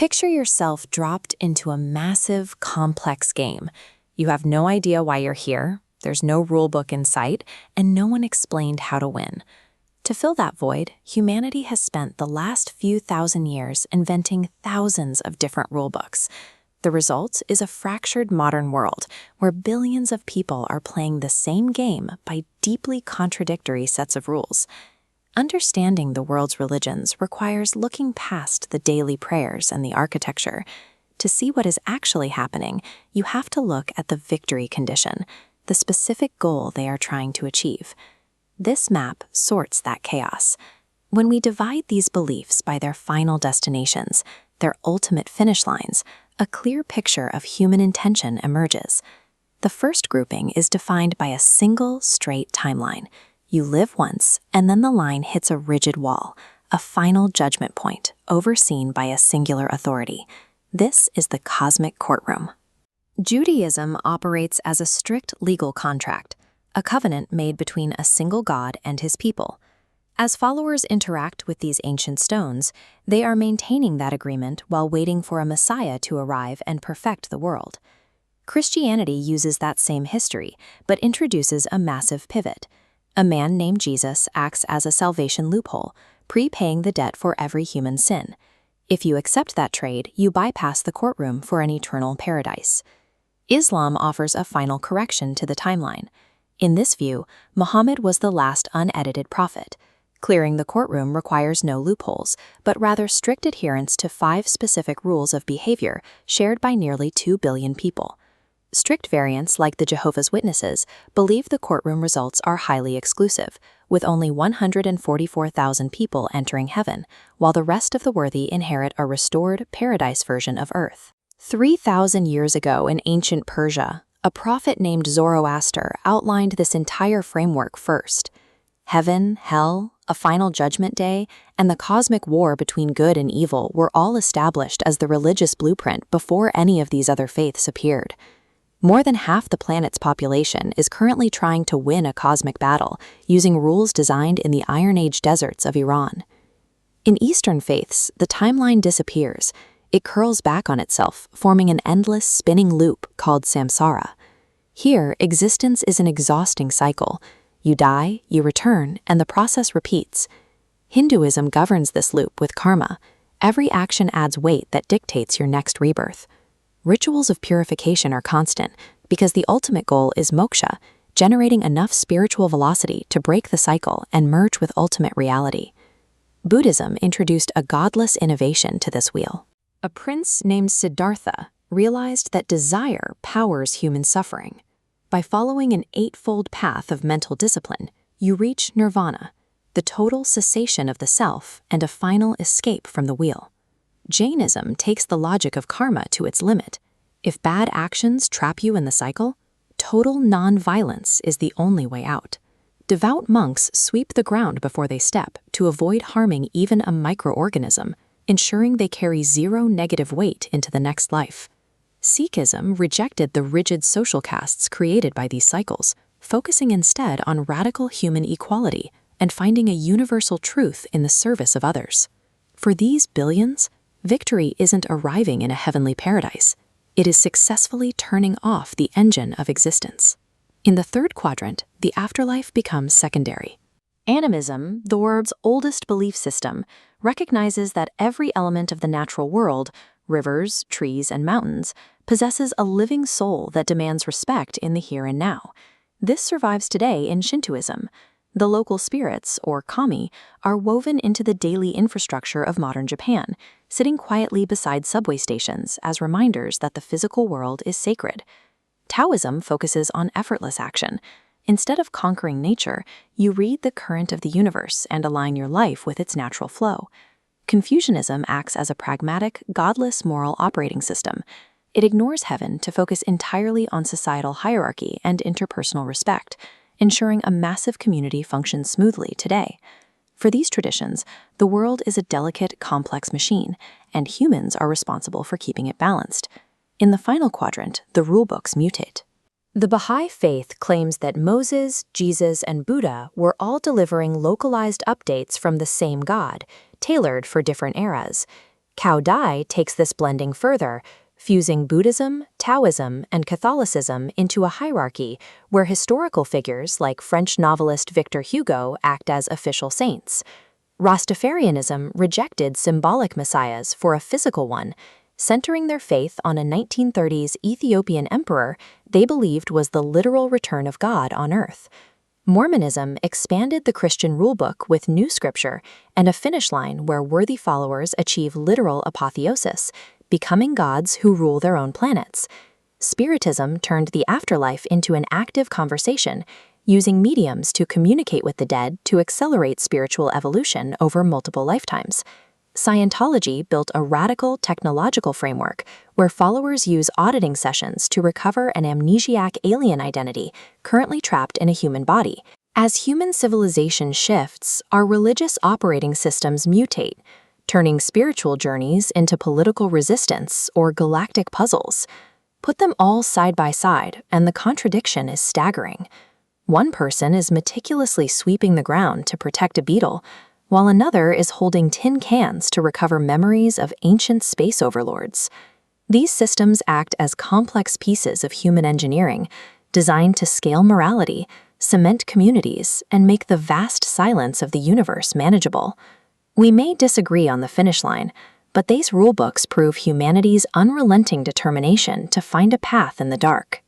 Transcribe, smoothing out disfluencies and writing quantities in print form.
Picture yourself dropped into a massive, complex game. You have no idea why you're here, there's no rulebook in sight, and no one explained how to win. To fill that void, humanity has spent the last few thousand years inventing thousands of different rulebooks. The result is a fractured modern world where billions of people are playing the same game by deeply contradictory sets of rules. Understanding the world's religions requires looking past the daily prayers and the architecture. To see what is actually happening, you have to look at the victory condition, the specific goal they are trying to achieve. This map sorts that chaos. When we divide these beliefs by their final destinations, their ultimate finish lines, a clear picture of human intention emerges. The first grouping is defined by a single, straight timeline. You live once, and then the line hits a rigid wall, a final judgment point, overseen by a singular authority. This is the cosmic courtroom. Judaism operates as a strict legal contract, a covenant made between a single God and his people. As followers interact with these ancient stones, they are maintaining that agreement while waiting for a Messiah to arrive and perfect the world. Christianity uses that same history, but introduces a massive pivot. A man named Jesus acts as a salvation loophole, prepaying the debt for every human sin. If you accept that trade, you bypass the courtroom for an eternal paradise. Islam offers a final correction to the timeline. In this view, Muhammad was the last unedited prophet. Clearing the courtroom requires no loopholes, but rather strict adherence to 5 specific rules of behavior shared by nearly 2 billion people. Strict variants, like the Jehovah's Witnesses, believe the courtroom results are highly exclusive, with only 144,000 people entering heaven, while the rest of the worthy inherit a restored paradise version of earth. 3,000 years ago in ancient Persia, a prophet named Zoroaster outlined this entire framework first. Heaven, hell, a final judgment day, and the cosmic war between good and evil were all established as the religious blueprint before any of these other faiths appeared. More than half the planet's population is currently trying to win a cosmic battle using rules designed in the Iron Age deserts of Iran. In Eastern faiths, the timeline disappears. It curls back on itself, forming an endless spinning loop called samsara. Here, existence is an exhausting cycle. You die, you return, and the process repeats. Hinduism governs this loop with karma. Every action adds weight that dictates your next rebirth. Rituals of purification are constant because the ultimate goal is moksha, generating enough spiritual velocity to break the cycle and merge with ultimate reality. Buddhism introduced a godless innovation to this wheel. A prince named Siddhartha realized that desire powers human suffering. By following an 8-fold path of mental discipline, you reach nirvana, the total cessation of the self and a final escape from the wheel. Jainism takes the logic of karma to its limit. If bad actions trap you in the cycle, total non-violence is the only way out. Devout monks sweep the ground before they step to avoid harming even a microorganism, ensuring they carry 0 negative weight into the next life. Sikhism rejected the rigid social castes created by these cycles, focusing instead on radical human equality and finding a universal truth in the service of others. For these billions, victory isn't arriving in a heavenly paradise. It is successfully turning off the engine of existence. In the third quadrant, the afterlife becomes secondary. Animism, the world's oldest belief system, recognizes that every element of the natural world, rivers, trees, and mountains, possesses a living soul that demands respect in the here and now. This survives today in Shintoism. The local spirits, or kami, are woven into the daily infrastructure of modern Japan, sitting quietly beside subway stations as reminders that the physical world is sacred. Taoism focuses on effortless action. Instead of conquering nature, you read the current of the universe and align your life with its natural flow. Confucianism acts as a pragmatic, godless moral operating system. It ignores heaven to focus entirely on societal hierarchy and interpersonal respect, ensuring a massive community functions smoothly today. For these traditions, the world is a delicate, complex machine, and humans are responsible for keeping it balanced. In the final quadrant, the rulebooks mutate. The Baha'i faith claims that Moses, Jesus, and Buddha were all delivering localized updates from the same God, tailored for different eras. Cao Dai takes this blending further, fusing Buddhism, Taoism, and Catholicism into a hierarchy where historical figures like French novelist Victor Hugo act as official saints. Rastafarianism rejected symbolic messiahs for a physical one, centering their faith on a 1930s Ethiopian emperor they believed was the literal return of God on earth. Mormonism expanded the Christian rulebook with new scripture and a finish line where worthy followers achieve literal apotheosis, becoming gods who rule their own planets. Spiritism turned the afterlife into an active conversation, using mediums to communicate with the dead to accelerate spiritual evolution over multiple lifetimes. Scientology built a radical technological framework where followers use auditing sessions to recover an amnesiac alien identity currently trapped in a human body. As human civilization shifts, our religious operating systems mutate, turning spiritual journeys into political resistance or galactic puzzles. Put them all side by side, and the contradiction is staggering. One person is meticulously sweeping the ground to protect a beetle, while another is holding tin cans to recover memories of ancient space overlords. These systems act as complex pieces of human engineering, designed to scale morality, cement communities, and make the vast silence of the universe manageable. We may disagree on the finish line, but these rulebooks prove humanity's unrelenting determination to find a path in the dark.